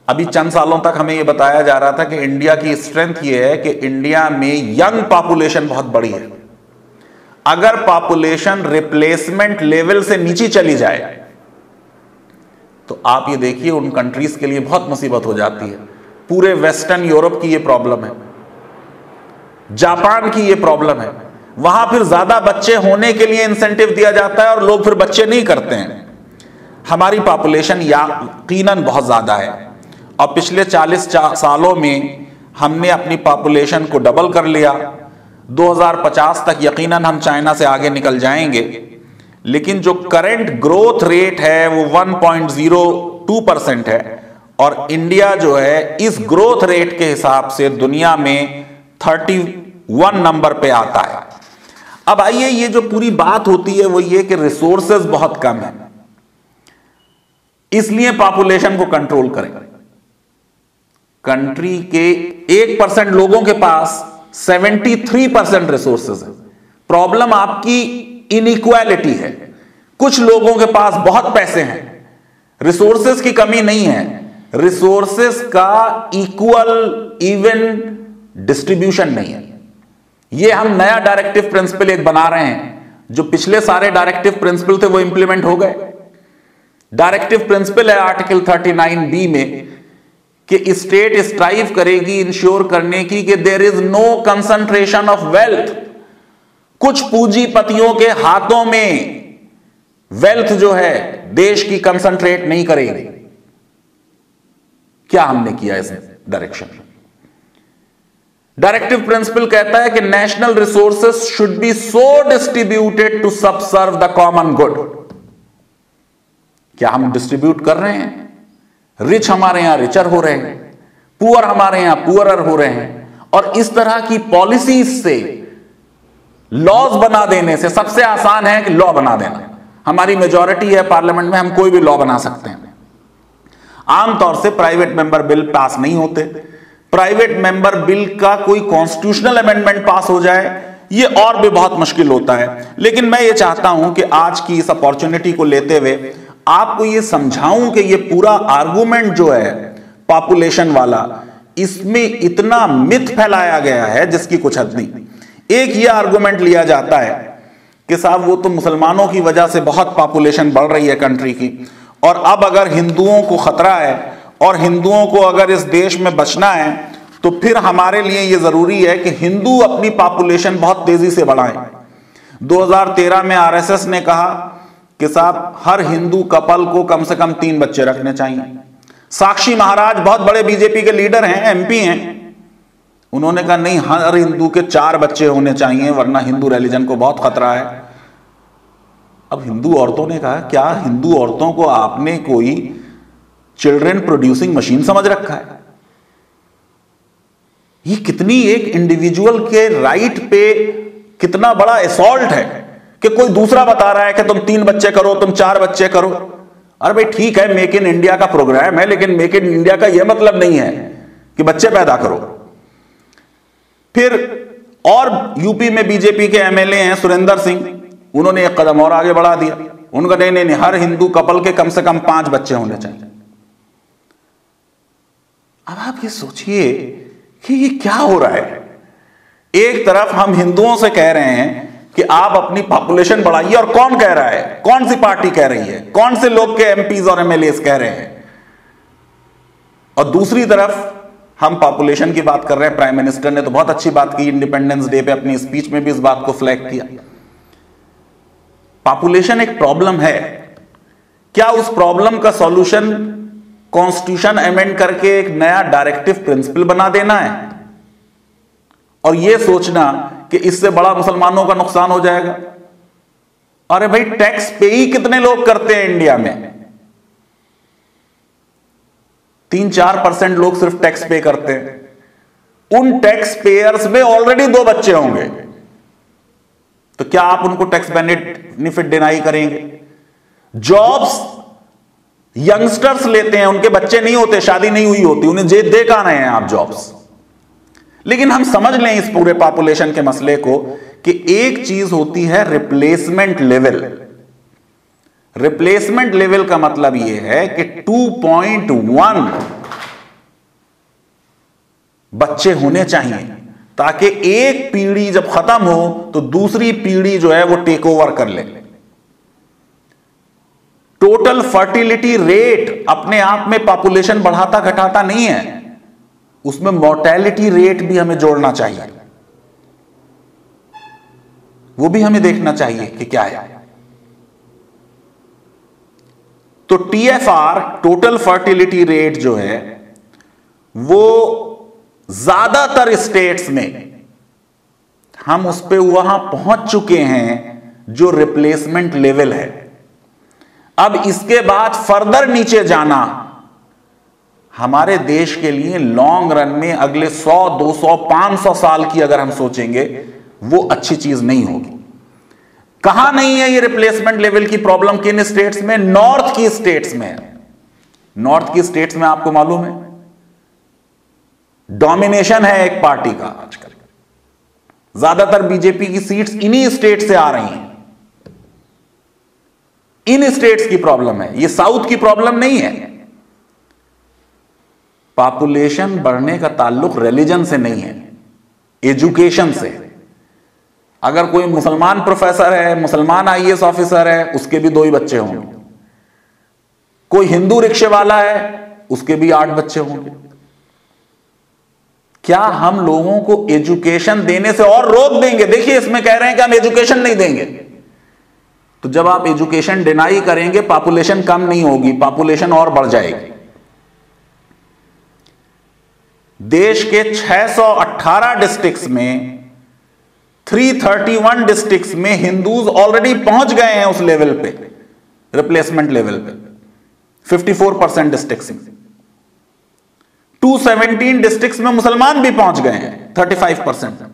अभी चंद सालों तक हमें यह बताया जा रहा था कि इंडिया की स्ट्रेंथ यह है कि इंडिया में यंग पॉपुलेशन बहुत बड़ी है। अगर पॉपुलेशन रिप्लेसमेंट लेवल से नीचे चली जाए तो आप ये देखिए उन कंट्रीज के लिए बहुत मुसीबत हो जाती है। पूरे वेस्टर्न यूरोप की ये प्रॉब्लम है, जापान की ये प्रॉब्लम है। वहां फिर ज्यादा बच्चे होने के लिए इंसेंटिव दिया जाता है और लोग फिर बच्चे नहीं करते हैं। हमारी पॉपुलेशन यकीनन बहुत ज्यादा है और पिछले 40 सालों में हमने अपनी पॉपुलेशन को डबल कर लिया। 2050 तक यकीनन हम चाइना से आगे निकल जाएंगे, लेकिन जो करंट ग्रोथ रेट है वो 1.02% है और इंडिया जो है इस ग्रोथ रेट के हिसाब से दुनिया में 31 नंबर पे आता है। अब आइए, ये जो पूरी बात होती है वो ये कि रिसोर्सेज बहुत कम है, इसलिए पॉपुलेशन को कंट्रोल करें। कंट्री के 1% लोगों के पास 73% रिसोर्सेज है। प्रॉब्लम आपकी इनइक्वालिटी है। कुछ लोगों के पास बहुत पैसे हैं, रिसोर्सेज की कमी नहीं है, रिसोर्सेज का इक्वल इवन डिस्ट्रीब्यूशन नहीं है। ये हम नया डायरेक्टिव प्रिंसिपल एक बना रहे हैं। जो पिछले सारे डायरेक्टिव प्रिंसिपल थे वो इंप्लीमेंट हो गए। डायरेक्टिव प्रिंसिपल है आर्टिकल 39B में कि स्टेट स्ट्राइव करेगी इंश्योर करने की कि there is no concentration of wealth. कुछ पूंजीपतियों के हाथों में वेल्थ जो है देश की कंसंट्रेट नहीं करेगी। क्या हमने किया इस डायरेक्शन में? डायरेक्टिव प्रिंसिपल कहता है कि national resources should be so distributed to subserve the common good. क्या हम डिस्ट्रीब्यूट कर रहे हैं? रिच हमारे यहां रिचर हो रहे हैं, पुअर हमारे यहां पुअरर हो रहे हैं। और इस तरह की पॉलिसीज से, लॉज बना देने से, सबसे आसान है कि लॉ बना देना। हमारी मेजॉरिटी है पार्लियामेंट में, हम कोई भी लॉ बना सकते हैं। आमतौर से प्राइवेट मेंबर बिल पास नहीं होते। प्राइवेट मेंबर बिल का कोई कॉन्स्टिट्यूशनल अमेंडमेंट पास हो जाए ये और भी बहुत मुश्किल होता है। लेकिन मैं ये चाहता हूं कि आज की इस अपॉर्चुनिटी को लेते हुए आपको ये समझाऊं कि ये पूरा आर्गुमेंट जो है पॉपुलेशन वाला, इसमें इतना मिथ फैलाया गया है जिसकी कुछ हद नहीं। एक ये आर्गुमेंट लिया जाता है कि साहब वो तो मुसलमानों की वजह से बहुत पॉपुलेशन बढ़ रही है कंट्री की, और अब अगर हिंदुओं को खतरा है और हिंदुओं को अगर इस देश में बचना है तो फिर हमारे लिए ये जरूरी है कि हिंदू अपनी पॉपुलेशन बहुत तेजी से बढ़ाएं। 2013 में आरएसएस ने कहा कि साहब हर हिंदू कपल को कम से कम 3 बच्चे रखने चाहिए। साक्षी महाराज बहुत बड़े बीजेपी के लीडर हैं, एमपी हैं, उन्होंने कहा नहीं, हर हिंदू के 4 बच्चे होने चाहिए वरना हिंदू रिलीजन को बहुत खतरा है। अब हिंदू औरतों ने कहा क्या हिंदू औरतों को आपने कोई चिल्ड्रन प्रोड्यूसिंग मशीन समझ रखा है? ये कितनी एक इंडिविजुअल के राइट पे कितना बड़ा असॉल्ट है कि कोई दूसरा बता रहा है कि तुम 3 बच्चे करो, तुम 4 बच्चे करो। अरे भाई ठीक है, मेक इन इंडिया का प्रोग्राम है, लेकिन मेक इन इंडिया का यह मतलब नहीं है कि बच्चे पैदा करो। फिर और यूपी में बीजेपी के एमएलए हैं सुरेंद्र सिंह, उन्होंने एक कदम और आगे बढ़ा दिया। उनका नहीं, हर हिंदू कपल के कम से कम 5 बच्चे होने चाहिए। अब आप ये सोचिए कि ये क्या हो रहा है। एक तरफ हम हिंदुओं से कह रहे हैं कि आप अपनी पॉपुलेशन बढ़ाइए, और कौन कह रहा है? कौन सी पार्टी कह रही है? कौन से लोग के एमपीज और एमएलएस कह रहे हैं? और दूसरी तरफ हम पॉपुलेशन की बात कर रहे हैं। प्राइम मिनिस्टर ने तो बहुत अच्छी बात की, इंडिपेंडेंस डे पे अपनी स्पीच में भी इस बात को फ्लैग किया। पॉपुलेशन एक प्रॉब्लम है, क्या उस प्रॉब्लम का सॉल्यूशन कॉन्स्टिट्यूशन अमेंड करके एक नया डायरेक्टिव प्रिंसिपल बना देना है और यह सोचना कि इससे बड़ा मुसलमानों का नुकसान हो जाएगा? अरे भाई टैक्स पे ही कितने लोग करते हैं इंडिया में? 3-4% लोग सिर्फ टैक्स पे करते हैं। उन टैक्स पेयर्स में ऑलरेडी 2 बच्चे होंगे, तो क्या आप उनको टैक्स बेनिफिट डिनाई करेंगे? जॉब्स यंगस्टर्स लेते हैं, उनके बच्चे नहीं होते, शादी नहीं हुई होती, उन्हें दे कहां रहे हैं आप जॉब्स? लेकिन हम समझ लें इस पूरे पॉपुलेशन के मसले को कि एक चीज होती है रिप्लेसमेंट लेवल। रिप्लेसमेंट लेवल का मतलब यह है कि 2.1 बच्चे होने चाहिए, ताकि एक पीढ़ी जब खत्म हो तो दूसरी पीढ़ी जो है वो टेक ओवर कर ले। टोटल फर्टिलिटी रेट अपने आप में पॉपुलेशन बढ़ाता घटाता नहीं है, उसमें मोर्टेलिटी रेट भी हमें जोड़ना चाहिए, वो भी हमें देखना चाहिए कि क्या है। तो TFR, टोटल फर्टिलिटी रेट जो है, वो ज्यादातर स्टेट्स में हम उस पे वहां पहुंच चुके हैं जो रिप्लेसमेंट लेवल है। अब इसके बाद फर्दर नीचे जाना हमारे देश के लिए लॉन्ग रन में अगले 100, 200, 500 साल की अगर हम सोचेंगे, वो अच्छी चीज नहीं होगी। कहां नहीं है ये रिप्लेसमेंट लेवल की प्रॉब्लम? किन स्टेट्स में? नॉर्थ की स्टेट्स में। नॉर्थ की स्टेट्स में आपको मालूम है डोमिनेशन है एक पार्टी का आजकल, ज्यादातर बीजेपी की सीट्स इन्हीं स्टेट से आ रही हैं। इन स्टेट्स की प्रॉब्लम है, ये साउथ की प्रॉब्लम नहीं है। पॉपुलेशन बढ़ने का ताल्लुक रिलीजन से नहीं है, एजुकेशन से। अगर कोई मुसलमान प्रोफेसर है, मुसलमान IAS ऑफिसर है, उसके भी 2 ही बच्चे होंगे। कोई हिंदू रिक्शे वाला है, उसके भी 8 बच्चे होंगे। क्या हम लोगों को एजुकेशन देने से और रोक देंगे? देखिए, इसमें कह रहे हैं कि हम एजुकेशन नहीं देंगे। तो जब आप एजुकेशन डिनाई करेंगे, पॉपुलेशन कम नहीं होगी, पॉपुलेशन और बढ़ जाएगी। देश के 618 डिस्ट्रिक्ट्स में 331 डिस्ट्रिक्ट्स में हिंदूज ऑलरेडी पहुंच गए हैं उस लेवल पे, रिप्लेसमेंट लेवल पे, 54% डिस्ट्रिक्ट्स में। 217 डिस्ट्रिक्ट्स में मुसलमान भी पहुंच गए हैं, 35%।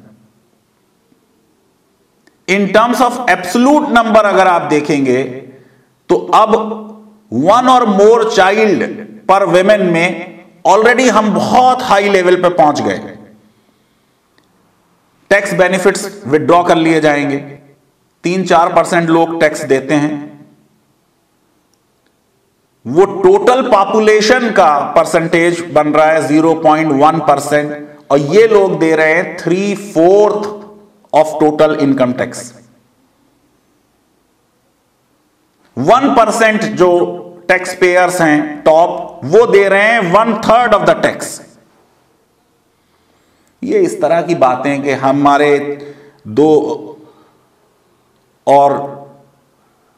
In terms of absolute number अगर आप देखेंगे तो अब 1 और मोर चाइल्ड पर विमेन में ऑलरेडी हम बहुत हाई लेवल पे पहुंच गए। टैक्स बेनिफिट्स विड्रॉ कर लिए जाएंगे, 3-4% लोग टैक्स देते हैं। वो टोटल पॉपुलेशन का परसेंटेज बन रहा है 0.1%, और ये लोग दे रहे हैं 3/4 ऑफ टोटल इनकम टैक्स। 1% जो टैक्स पेयर्स हैं टॉप, वो दे रहे हैं 1/3 ऑफ द टैक्स। ये इस तरह की बातें कि हमारे 2 और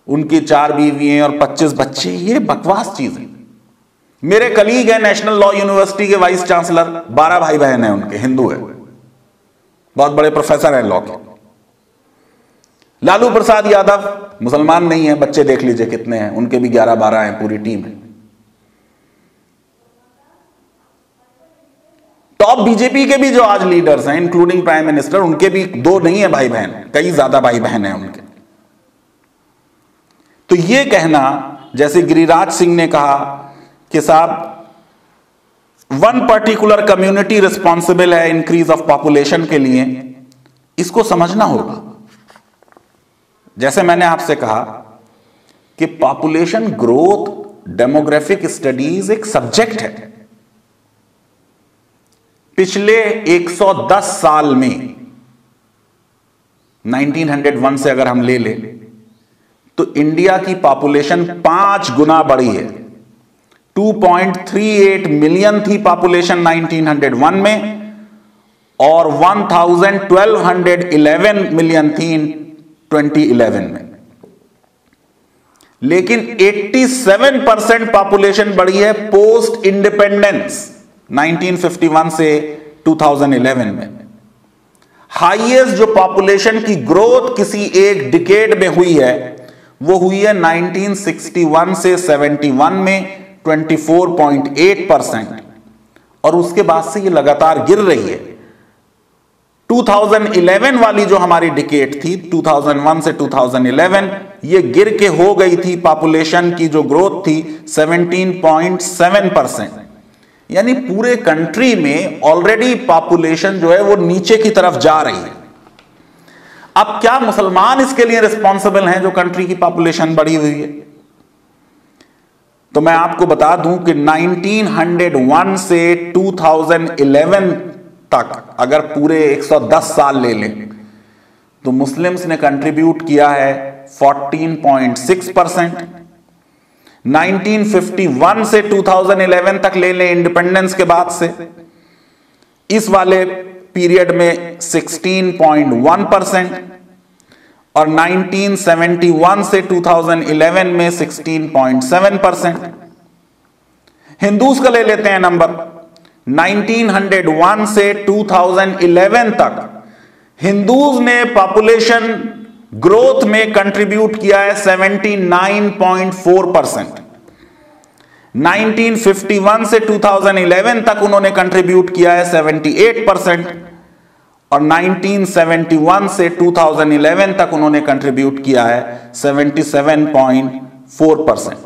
उनकी 4 बीवी और 25 बच्चे, ये बकवास चीज है। मेरे कलीग है नेशनल लॉ यूनिवर्सिटी के वाइस चांसलर, 12 भाई बहन हैं उनके, हिंदू है, बहुत बड़े प्रोफेसर हैं लॉ के। लालू प्रसाद यादव मुसलमान नहीं है, बच्चे देख लीजिए कितने हैं, उनके भी 11-12 हैं, पूरी टीम है। टॉप बीजेपी के भी जो आज लीडर्स हैं, इंक्लूडिंग प्राइम मिनिस्टर, उनके भी 2 नहीं है भाई बहन, कई ज्यादा भाई बहन हैं उनके। तो ये कहना, जैसे गिरिराज सिंह ने कहा कि साहब 1 पर्टिकुलर कम्युनिटी रिस्पॉन्सिबल है इंक्रीज ऑफ पॉपुलेशन के लिए, इसको समझना होगा। जैसे मैंने आपसे कहा कि पॉपुलेशन ग्रोथ, डेमोग्राफिक स्टडीज एक सब्जेक्ट है। पिछले 110 साल में 1901 से अगर हम ले लें तो इंडिया की पॉपुलेशन 5 गुना बढ़ी है। 2.38 मिलियन थी पॉपुलेशन 1901 में, और 1211 मिलियन थी 2011 में। लेकिन 87% पॉपुलेशन बढ़ी है पोस्ट इंडिपेंडेंस 1951 से 2011 में। हाईएस्ट जो पॉपुलेशन की ग्रोथ किसी एक डिकेड में हुई है, वो हुई है 1961 से 71 में 24.8%, और उसके बाद से ये लगातार गिर रही है। 2011 वाली जो हमारी डिकेड थी, 2001 से 2011, ये गिर के हो गई थी, पॉपुलेशन की जो ग्रोथ थी 17.7%। यानी पूरे कंट्री में ऑलरेडी पॉपुलेशन जो है वो नीचे की तरफ जा रही है। अब क्या मुसलमान इसके लिए रिस्पॉन्सिबल हैं जो कंट्री की पॉपुलेशन बढ़ी हुई है? तो मैं आपको बता दूं कि 1901 से 2011 तक अगर पूरे 110 साल ले लें तो मुस्लिम्स ने कंट्रीब्यूट किया है 14.6%। 1951 से 2011 तक ले लें, इंडिपेंडेंस के बाद से, इस वाले पीरियड में 16.1%, और 1971 से 2011 में 16.7%। हिंदूज का ले लेते हैं नंबर। 1901 से 2011 तक हिंदूज ने पॉपुलेशन ग्रोथ में कंट्रीब्यूट किया है 79.4%। 1951 से 2011 तक उन्होंने कंट्रीब्यूट किया है 78%, और 1971 से 2011 तक उन्होंने कंट्रीब्यूट किया है 77.4%।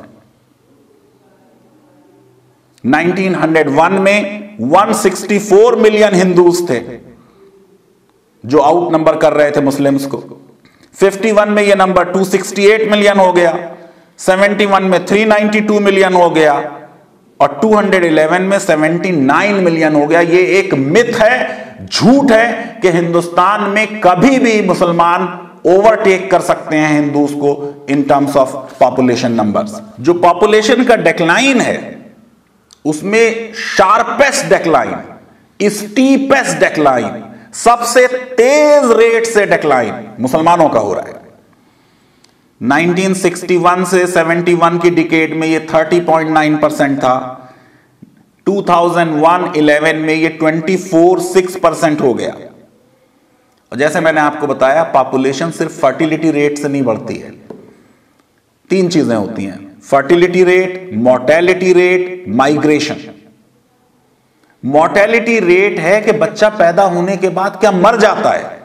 1901 में 164 मिलियन हिंदूज थे जो आउट नंबर कर रहे थे मुस्लिम्स को। 51 में यह नंबर 268 मिलियन हो गया, 71 में 392 मिलियन हो गया, और 211 में 79 मिलियन हो गया। यह एक मिथ है, झूठ है कि हिंदुस्तान में कभी भी मुसलमान ओवरटेक कर सकते हैं हिंदूज को in terms of population numbers. जो पॉपुलेशन का डिक्लाइन है उसमें शार्पेस्ट डिक्लाइन, स्टीपेस्ट डिक्लाइन, सबसे तेज रेट से डिक्लाइन मुसलमानों का हो रहा है। 1961 से 71 की डिकेड में ये 30.9% था। 2001-11 में ये 24.6% हो गया। और जैसे मैंने आपको बताया, पॉपुलेशन सिर्फ फर्टिलिटी रेट से नहीं बढ़ती है, तीन चीजें होती हैं: fertility rate, mortality rate, migration. Mortality rate है कि बच्चा पैदा होने के बाद क्या मर जाता है।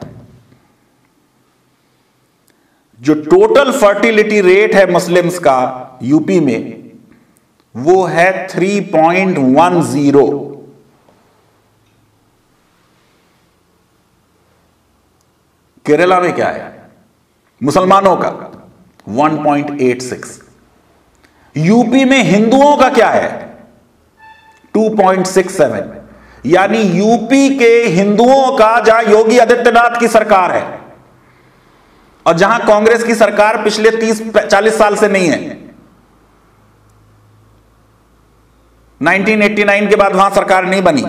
जो टोटल फर्टिलिटी रेट है मुस्लिम्स का यूपी में, वो है 3.10। केरला में क्या है मुसलमानों का? 1.86। यूपी में हिंदुओं का क्या है? 2.67। यानी यूपी के हिंदुओं का, जहां योगी आदित्यनाथ की सरकार है और जहां कांग्रेस की सरकार पिछले 30-40 साल से नहीं है, 1989 के बाद वहां सरकार नहीं बनी,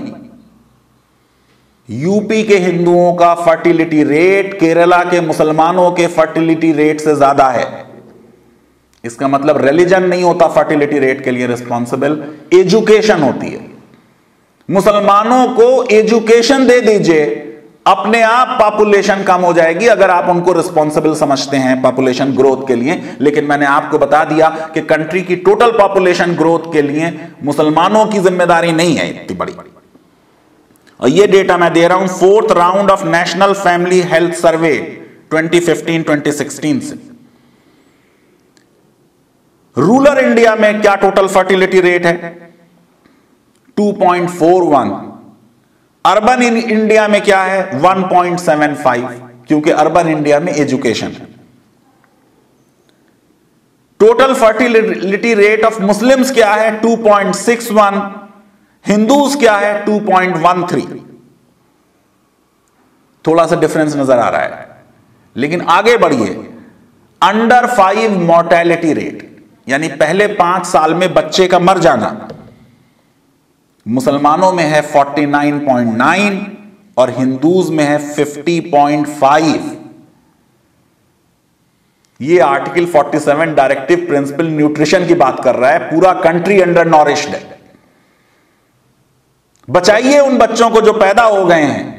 यूपी के हिंदुओं का फर्टिलिटी रेट केरला के मुसलमानों के फर्टिलिटी रेट से ज्यादा है। इसका मतलब रिलीजन नहीं होता फर्टिलिटी रेट के लिए रिस्पॉन्सिबल, एजुकेशन होती है। मुसलमानों को एजुकेशन दे दीजिए, अपने आप पॉपुलेशन कम हो जाएगी अगर आप उनको रिस्पॉन्सिबल समझते हैं पॉपुलेशन ग्रोथ के लिए। लेकिन मैंने आपको बता दिया कि कंट्री की टोटल पॉपुलेशन ग्रोथ के लिए मुसलमानों की जिम्मेदारी नहीं है इतनी बड़ी। और ये डेटा मैं दे रहा हूं 4th round of national family health survey 2015-2016 से। रूरल इंडिया में क्या टोटल फर्टिलिटी रेट है? 2.41। अर्बन इंडिया में क्या है? 1.75, क्योंकि अर्बन इंडिया में एजुकेशन है। Total fertility rate of Muslims क्या है? 2.61। हिंदूज क्या है? 2.13। थोड़ा सा डिफरेंस नजर आ रहा है। लेकिन आगे बढ़िए, अंडर 5 मोर्टेलिटी रेट, यानी पहले 5 साल में बच्चे का मर जाना, मुसलमानों में है 49.9 और हिंदूज में है 50.5। ये आर्टिकल 47 डायरेक्टिव प्रिंसिपल न्यूट्रिशन की बात कर रहा है। पूरा कंट्री अंडर नॉरिश्ड है। बचाइए उन बच्चों को जो पैदा हो गए हैं।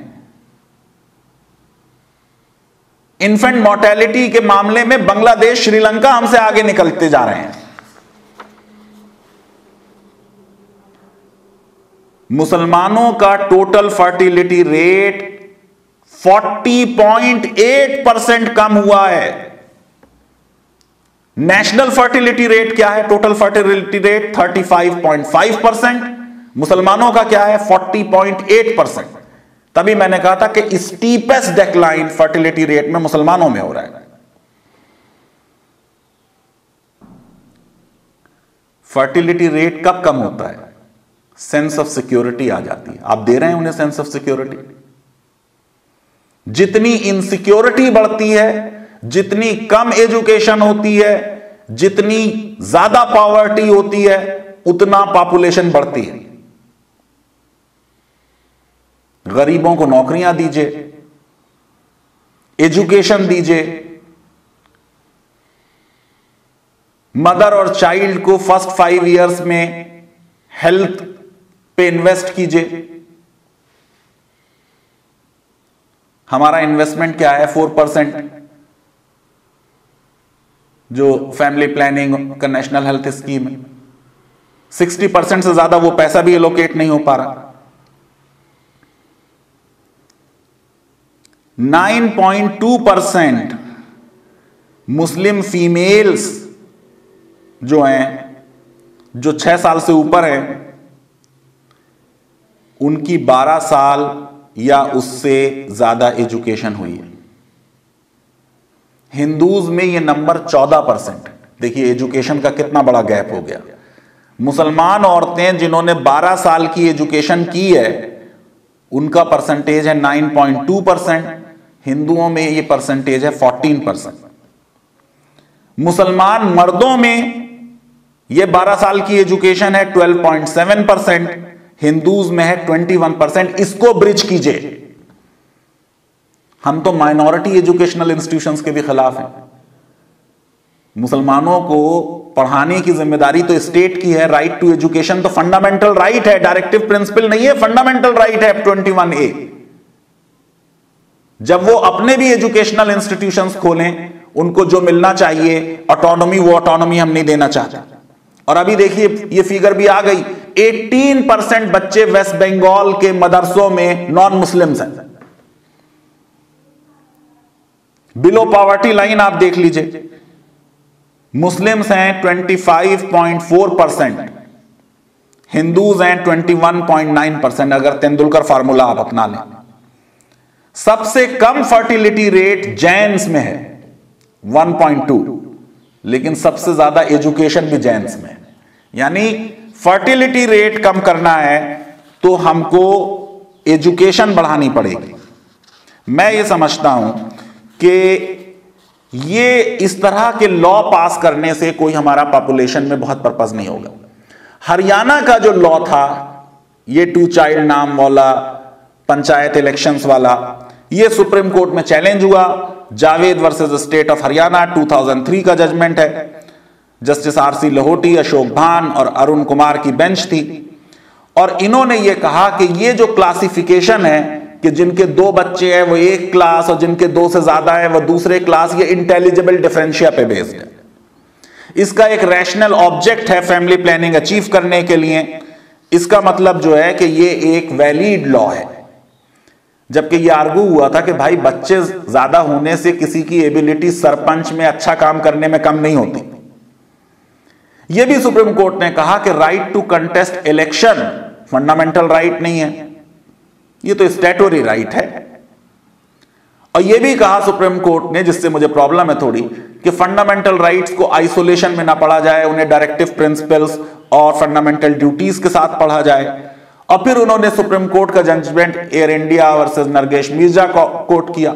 इन्फेंट मोर्टेलिटी के मामले में बांग्लादेश, श्रीलंका हमसे आगे निकलते जा रहे हैं। मुसलमानों का टोटल फर्टिलिटी रेट 40.8% कम हुआ है। नेशनल फर्टिलिटी रेट क्या है? Total fertility rate 35.5%। मुसलमानों का क्या है? 40.8%। तभी मैंने कहा था कि स्टीपेस्ट डिक्लाइन फर्टिलिटी रेट में मुसलमानों में हो रहा है। फर्टिलिटी रेट कब कम होता है? सेंस ऑफ सिक्योरिटी आ जाती है। आप दे रहे हैं उन्हें सेंस ऑफ सिक्योरिटी। जितनी इनसिक्योरिटी बढ़ती है, जितनी कम एजुकेशन होती है, जितनी ज्यादा पॉवर्टी होती है, उतना पॉपुलेशन बढ़ती है। गरीबों को नौकरियां दीजिए, एजुकेशन दीजिए, मदर और चाइल्ड को फर्स्ट 5 इयर्स में हेल्थ पे इन्वेस्ट कीजिए। हमारा इन्वेस्टमेंट क्या है? 4%, जो फैमिली प्लानिंग का नेशनल हेल्थ स्कीम है। 60% से ज्यादा वो पैसा भी एलोकेट नहीं हो पा रहा। 9.2% मुस्लिम फीमेल्स जो हैं, जो 6 साल से ऊपर हैं, उनकी 12 साल या उससे ज्यादा एजुकेशन हुई है। हिंदूज में यह नंबर 14%। देखिए एजुकेशन का कितना बड़ा गैप हो गया। मुसलमान औरतें जिन्होंने 12 साल की एजुकेशन की है, उनका परसेंटेज है 9.2%। हिंदुओं में ये परसेंटेज है 14%। मुसलमान मर्दों में ये 12 साल की एजुकेशन है 12.7%, हिंदूज में है 21%। इसको ब्रिज कीजिए। हम तो माइनॉरिटी एजुकेशनल इंस्टीट्यूशंस के भी खिलाफ हैं। मुसलमानों को पढ़ाने की जिम्मेदारी तो स्टेट की है। राइट टू एजुकेशन तो फंडामेंटल राइट है, डायरेक्टिव प्रिंसिपल नहीं है, फंडामेंटल राइट है। 21A। जब वो अपने भी एजुकेशनल इंस्टीट्यूशंस खोलें, उनको जो मिलना चाहिए ऑटोनॉमी, वो ऑटोनॉमी हम नहीं देना चाहते। और अभी देखिए ये फिगर भी आ गई, 18% बच्चे वेस्ट बंगाल के मदरसों में नॉन मुस्लिम्स हैं। बिलो पॉवर्टी लाइन आप देख लीजिए, मुस्लिम्स हैं 25.4%, हिंदूज हैं 21.9%। अगर तेंदुलकर फार्मूला आप अपना लें। सबसे कम फर्टिलिटी रेट जैन्स में है 1.2, लेकिन सबसे ज्यादा एजुकेशन भी जैन्स में है। यानी फर्टिलिटी रेट कम करना है तो हमको एजुकेशन बढ़ानी पड़ेगी। मैं ये समझता हूं कि ये इस तरह के लॉ पास करने से कोई हमारा पॉपुलेशन में बहुत पर्पस नहीं होगा। हरियाणा का जो लॉ था, ये 2 चाइल्ड नाम वाला, पंचायत इलेक्शंस वाला, ये सुप्रीम कोर्ट में चैलेंज हुआ। Javed versus state of Haryana 2003 का जजमेंट है। जस्टिस RC लाहौटी, अशोक भान और अरुण कुमार की बेंच थी। और इन्होंने ये कहा कि ये जो क्लासिफिकेशन है कि जिनके 2 बच्चे हैं वो एक क्लास और जिनके 2 से ज्यादा है वो दूसरे क्लास, ये इंटेलिजिबल डिफरेंशिया पे बेस्ड है। इसका एक रैशनल ऑब्जेक्ट है फैमिली प्लानिंग अचीव करने के लिए। इसका मतलब जो है कि ये एक वैलिड लॉ है। जबकि ये आर्गू हुआ था कि भाई बच्चे ज्यादा होने से किसी की एबिलिटी सरपंच में अच्छा काम करने में कम नहीं होती। यह भी सुप्रीम कोर्ट ने कहा कि right to contest election fundamental right नहीं है, यह तो स्टैट्यूटरी राइट है। और यह भी कहा सुप्रीम कोर्ट ने, जिससे मुझे प्रॉब्लम है थोड़ी, कि फंडामेंटल राइट्स को आइसोलेशन में ना पढ़ा जाए, उन्हें डायरेक्टिव प्रिंसिपल्स और फंडामेंटल ड्यूटीज के साथ पढ़ा जाए। और फिर उन्होंने सुप्रीम कोर्ट का judgment Air India versus Nargesh Mirza को कोट किया,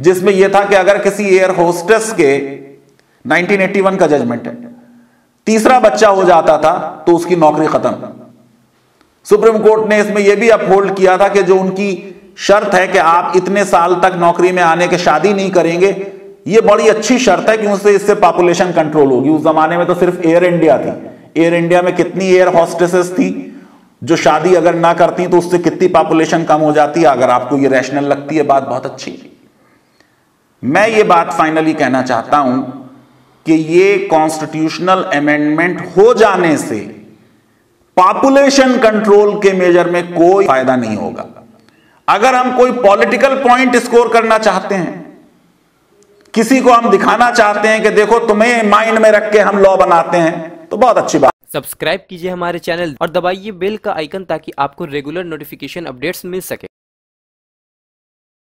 जिसमें यह था कि अगर किसी एयर होस्टेस के 1981 का जजमेंट है, तीसरा बच्चा हो जाता था तो उसकी नौकरी खत्म। सुप्रीम कोर्ट ने इसमें यह भी अपहोल्ड किया था कि जो उनकी शर्त है कि आप इतने साल तक नौकरी में आने के शादी नहीं करेंगे, यह बड़ी अच्छी शर्त है कि इससे पॉपुलेशन कंट्रोल होगी। उस जमाने में तो सिर्फ एयर इंडिया थी। एयर इंडिया में कितनी एयर हॉस्टेसेस थी जो शादी अगर ना करती तो उससे कितनी पॉपुलेशन कम हो जाती है। अगर आपको ये रैशनल लगती है बात, बहुत अच्छी। मैं ये बात फाइनली कहना चाहता हूं कि ये कॉन्स्टिट्यूशनल अमेंडमेंट हो जाने से पॉपुलेशन कंट्रोल के मेजर में कोई फायदा नहीं होगा। अगर हम कोई पॉलिटिकल पॉइंट स्कोर करना चाहते हैं, किसी को हम दिखाना चाहते हैं कि देखो तुम्हें माइंड में रख के हम लॉ बनाते हैं, तो बहुत अच्छी बात। सब्सक्राइब कीजिए हमारे चैनल और दबाइए बेल का आइकन ताकि आपको रेगुलर नोटिफिकेशन अपडेट्स मिल सके।